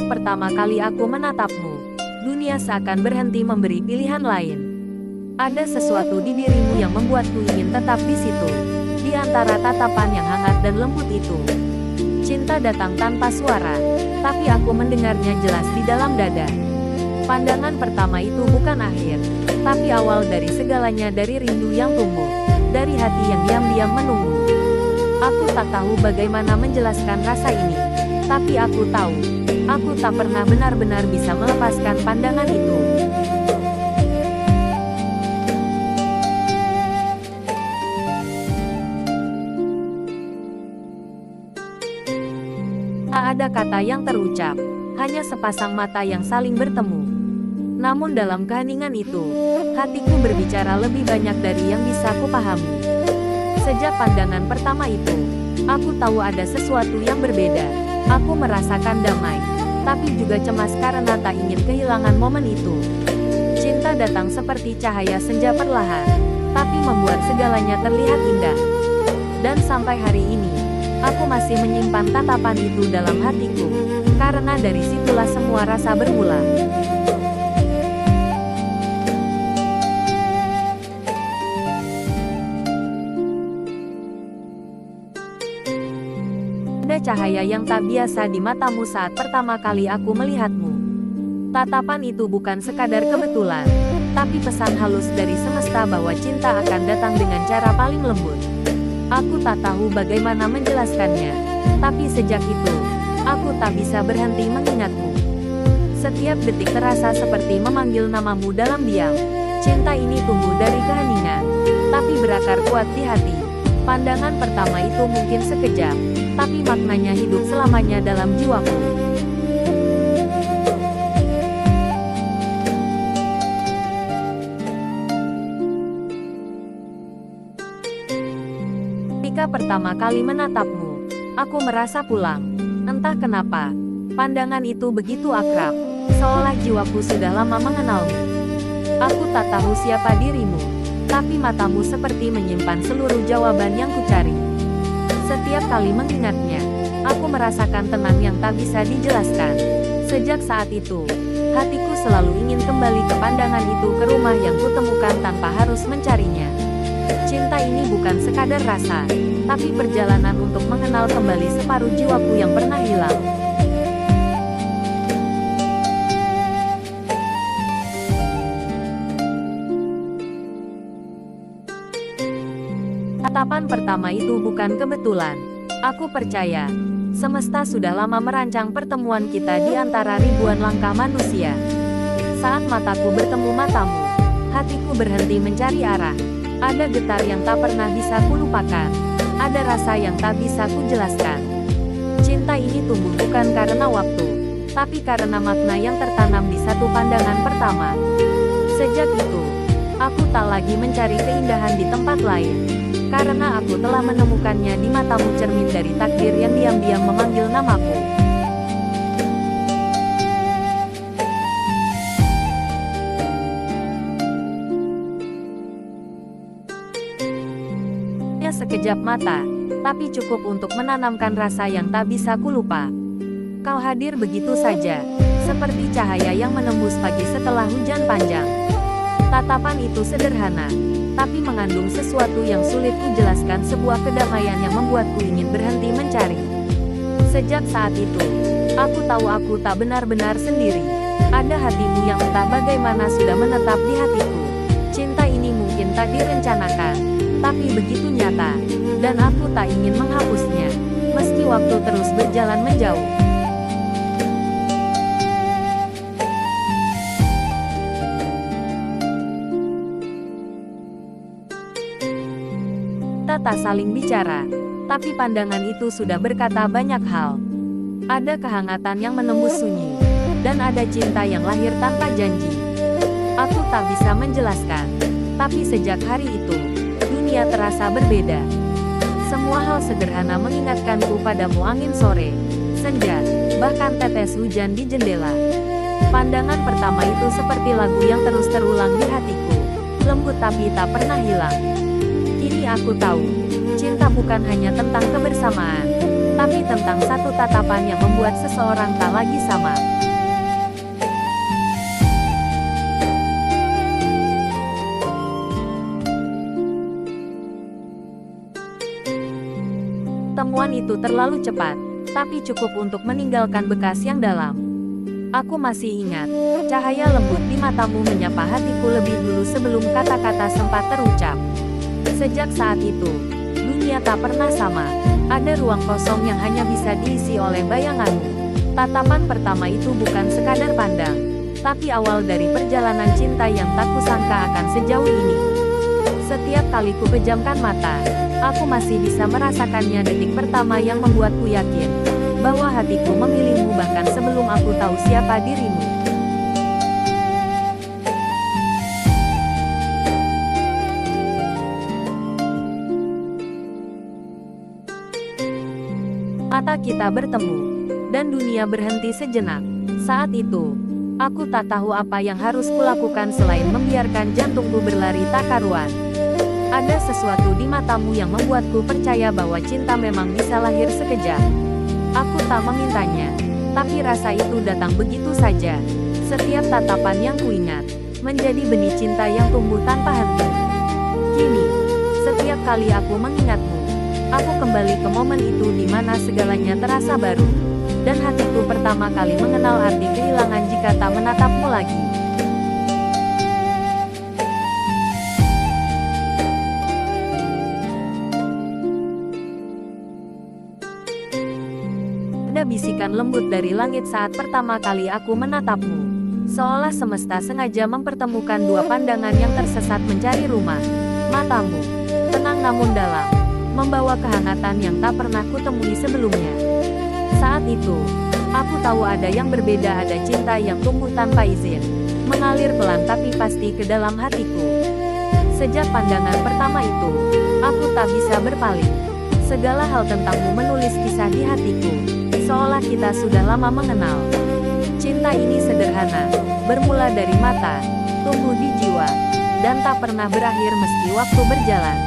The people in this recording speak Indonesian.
Sejak pertama kali aku menatapmu, dunia seakan berhenti memberi pilihan lain. Ada sesuatu di dirimu yang membuatku ingin tetap di situ, di antara tatapan yang hangat dan lembut itu. Cinta datang tanpa suara, tapi aku mendengarnya jelas di dalam dada. Pandangan pertama itu bukan akhir, tapi awal dari segalanya, dari rindu yang tumbuh, dari hati yang diam-diam menunggu. Aku tak tahu bagaimana menjelaskan rasa ini, tapi aku tahu, aku tak pernah benar-benar bisa melepaskan pandangan itu. Tak ada kata yang terucap, hanya sepasang mata yang saling bertemu. Namun dalam keheningan itu, hatiku berbicara lebih banyak dari yang bisa kupahami. Sejak pandangan pertama itu, aku tahu ada sesuatu yang berbeda. Aku merasakan damai, tapi juga cemas karena tak ingin kehilangan momen itu. Cinta datang seperti cahaya senja perlahan, tapi membuat segalanya terlihat indah. Dan sampai hari ini, aku masih menyimpan tatapan itu dalam hatiku, karena dari situlah semua rasa bermula. Ada cahaya yang tak biasa di matamu saat pertama kali aku melihatmu. Tatapan itu bukan sekadar kebetulan, tapi pesan halus dari semesta bahwa cinta akan datang dengan cara paling lembut. Aku tak tahu bagaimana menjelaskannya, tapi sejak itu, aku tak bisa berhenti mengingatmu. Setiap detik terasa seperti memanggil namamu dalam diam. Cinta ini tumbuh dari keheningan, tapi berakar kuat di hati. Pandangan pertama itu mungkin sekejap, tapi maknanya hidup selamanya dalam jiwaku. Ketika pertama kali menatapmu, aku merasa pulang. Entah kenapa, pandangan itu begitu akrab, seolah jiwaku sudah lama mengenalmu. Aku tak tahu siapa dirimu, tapi matamu seperti menyimpan seluruh jawaban yang kucari. Setiap kali mengingatnya, aku merasakan tenang yang tak bisa dijelaskan. Sejak saat itu, hatiku selalu ingin kembali ke pandangan itu, ke rumah yang kutemukan tanpa harus mencarinya. Cinta ini bukan sekadar rasa, tapi perjalanan untuk mengenal kembali separuh jiwaku yang pernah hilang. Tatapan pertama itu bukan kebetulan. Aku percaya, semesta sudah lama merancang pertemuan kita di antara ribuan langkah manusia. Saat mataku bertemu matamu, hatiku berhenti mencari arah. Ada getar yang tak pernah bisa kulupakan. Ada rasa yang tak bisa kujelaskan. Cinta ini tumbuh bukan karena waktu, tapi karena makna yang tertanam di satu pandangan pertama. Sejak itu, aku tak lagi mencari keindahan di tempat lain, karena aku telah menemukannya di matamu, cermin dari takdir yang diam-diam memanggil namaku. Sekejap mata, tapi cukup untuk menanamkan rasa yang tak bisa kulupa. Kau hadir begitu saja, seperti cahaya yang menembus pagi setelah hujan panjang. Tatapan itu sederhana, tapi mengandung sesuatu yang sulit kujelaskan, sebuah kedamaian yang membuatku ingin berhenti mencari. Sejak saat itu, aku tahu aku tak benar-benar sendiri. Ada hatimu yang entah bagaimana sudah menetap di hatiku. Cinta ini mungkin tak direncanakan, tapi begitu nyata, dan aku tak ingin menghapusnya, meski waktu terus berjalan menjauh. Kita tak saling bicara, tapi pandangan itu sudah berkata banyak hal. Ada kehangatan yang menembus sunyi, dan ada cinta yang lahir tanpa janji. Aku tak bisa menjelaskan, tapi sejak hari itu, dunia terasa berbeda. Semua hal sederhana mengingatkanku padamu, angin sore, senja, bahkan tetes hujan di jendela. Pandangan pertama itu seperti lagu yang terus terulang di hatiku, lembut tapi tak pernah hilang. Kini aku tahu, cinta bukan hanya tentang kebersamaan, tapi tentang satu tatapan yang membuat seseorang tak lagi sama. Pertemuan itu terlalu cepat, tapi cukup untuk meninggalkan bekas yang dalam. Aku masih ingat, cahaya lembut di matamu menyapa hatiku lebih dulu sebelum kata-kata sempat terucap. Sejak saat itu, dunia tak pernah sama. Ada ruang kosong yang hanya bisa diisi oleh bayanganmu. Tatapan pertama itu bukan sekadar pandang, tapi awal dari perjalanan cinta yang tak kusangka akan sejauh ini. Setiap kali ku pejamkan mata, aku masih bisa merasakannya detik pertama yang membuatku yakin bahwa hatiku memilihmu bahkan sebelum aku tahu siapa dirimu. Mata kita bertemu, dan dunia berhenti sejenak. Saat itu, aku tak tahu apa yang harus kulakukan selain membiarkan jantungku berlari tak karuan. Ada sesuatu di matamu yang membuatku percaya bahwa cinta memang bisa lahir sekejap. Aku tak memintanya, tapi rasa itu datang begitu saja. Setiap tatapan yang kuingat, menjadi benih cinta yang tumbuh tanpa henti. Kini, setiap kali aku mengingatmu, aku kembali ke momen itu di mana segalanya terasa baru. Dan hatiku pertama kali mengenal arti kehilangan jika tak menatapmu lagi. Ada bisikan lembut dari langit saat pertama kali aku menatapmu. Seolah semesta sengaja mempertemukan dua pandangan yang tersesat mencari rumah. Matamu, tenang namun dalam, membawa kehangatan yang tak pernah kutemui sebelumnya. Saat itu, aku tahu ada yang berbeda, ada cinta yang tumbuh tanpa izin, mengalir pelan tapi pasti ke dalam hatiku. Sejak pandangan pertama itu, aku tak bisa berpaling. Segala hal tentangmu menulis kisah di hatiku, seolah kita sudah lama mengenal. Cinta ini sederhana, bermula dari mata, tumbuh di jiwa, dan tak pernah berakhir meski waktu berjalan.